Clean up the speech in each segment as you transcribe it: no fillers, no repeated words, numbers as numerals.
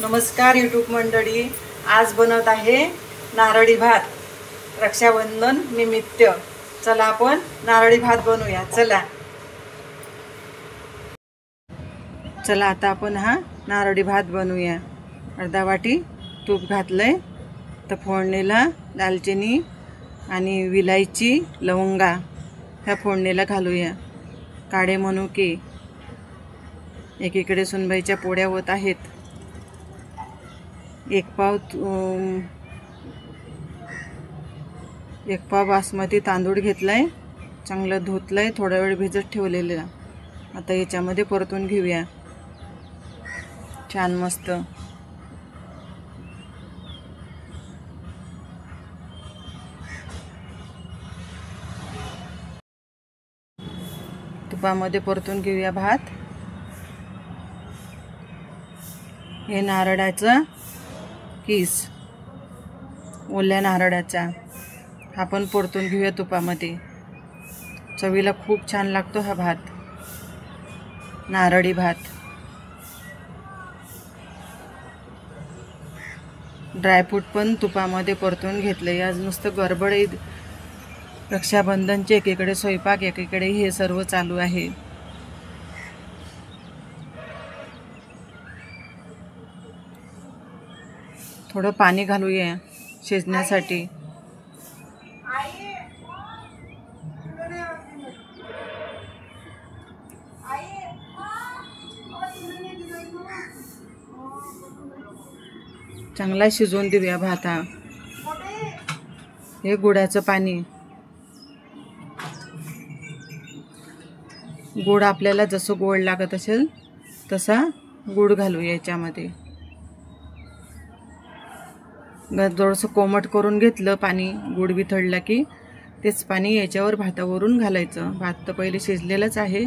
नमस्कार यूट्यूब मंडळी, आज बनवत आहे नारळी भात रक्षाबंधन निमित्त। चला आपण नारळी भात बनवूया। चला आता आपण हा नारळी भात बनवूया। अर्धा वाटी तूप घातलंय, तर फोडणीला दालचिनी आणि विलायची लवंगा ह्या फोडणीला घालूया। काळे मनुके, एकीकडे सुनबाईच्या पोळ्या होत आहेत। एक पाव बासमती तांदूळ घेतलाय, चांगलं धुतलंय, थोडा वेळ भिजत ठेवलेला। आता याच्यामध्ये परतून घेऊया छान मस्त। तुपामध्ये परतून घेऊया भात। हे नारळाचा किस, ओल्या नारळाचा, हा पण परतून घेऊया तुपामध्ये। चवीला खूप छान लागतो हा भात, नारळी भात। ड्रायफ्रूट पण तुपामध्ये परतून घेतले। आज नुसतं गडबड आहे, रक्षाबंधनचे एकीकडे स्वयंपाक, एकीकडे हे सर्व चालू आहे। थोडं पाणी घालूया शिजण्यासाठी। चांगला शिजवून देऊया भात हा। हे गुळाचं पाणी, गुळ आपल्याला जसं गोड लागत असेल तसा गुळ घालूया याच्यामध्ये। थोडंसं कोमट करून घेतलं पाणी, गुळ वितळला की तेच पाणी याच्यावर भातावरून घालायचं। भात तर पहिले शिजलेलंच आहे,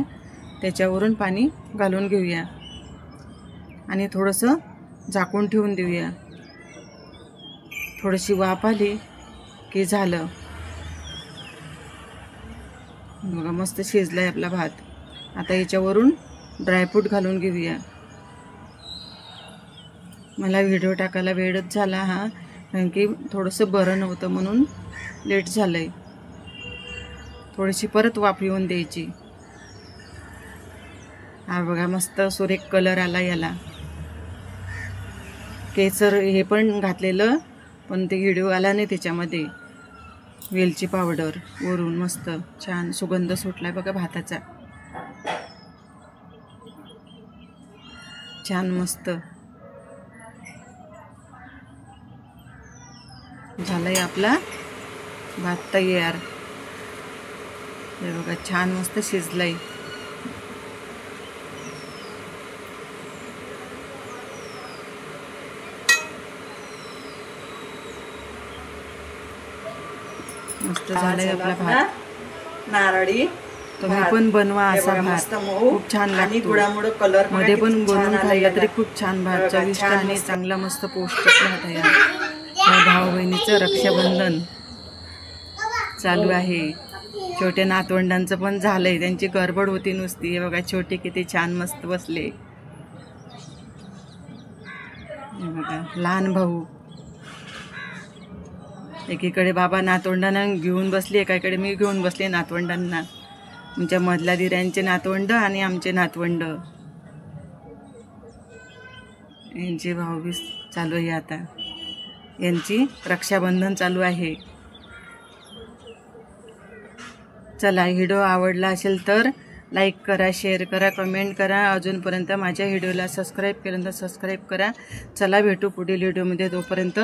त्याच्यावरून पाणी घालून घेऊया आणि थोडंसं झाकून ठेवून देऊया। थोडीशी वाफ आली की झालं बघा, मस्त शिजलाय आपला भात। आता याच्यावरून ड्रायफ्रूट घालून घेऊया। मला व्हिडिओ टाकायला वेळच झाला हा, कारण की थोडंसं बरं नव्हतं म्हणून लेट झालंय। थोडीशी परत वाफ येऊन द्यायची। हा बघा, मस्त सुरेख कलर आला याला। केसर हे पण घातलेलं, पण ते व्हिडिओ आला नाही त्याच्यामध्ये। वेलची पावडर वरून मस्त छान सुगंध सुटलाय बघा भाताचा, छान मस्त झालंय आपला भात तयार। हे बघा छान मस्त शिजलंय। मस्त झालंय आपला भात नारळी। तुम्ही पण बनवा असा भात, खूप छान लागतो। गुळामुळे कलर मध्ये पण बनवून खाल्ला तरी खूप छान भात, चविष्ट आणि चांगला मस्त पौष्टिक भात आहे। भाऊ बहिणीचं रक्षाबंधन चालू आहे। छोट्या नातवंडांचं पण झालंय, त्यांची गडबड होती नुसती। हे बघा छोटे किती छान मस्त बसले। बघा लहान भाऊ, एकीकडे बाबा नातवंडांना घेऊन बसले, एकाकडे मी घेऊन बसले नातवंडांना। आमच्या मधल्या दिरांचे नातवंड आणि आमचे नातवंड, यांची भाऊबीज चालू आहे। आता यांची रक्षाबंधन चालू आहे। चला, व्हिडिओ आवडला असेल तर लाईक करा, शेअर करा, कमेंट करा। अजूनपर्यंत माझ्या व्हिडिओला सबस्क्राईब केलं तर सबस्क्राईब करा। चला भेटू पुढील व्हिडिओमध्ये, तोपर्यंत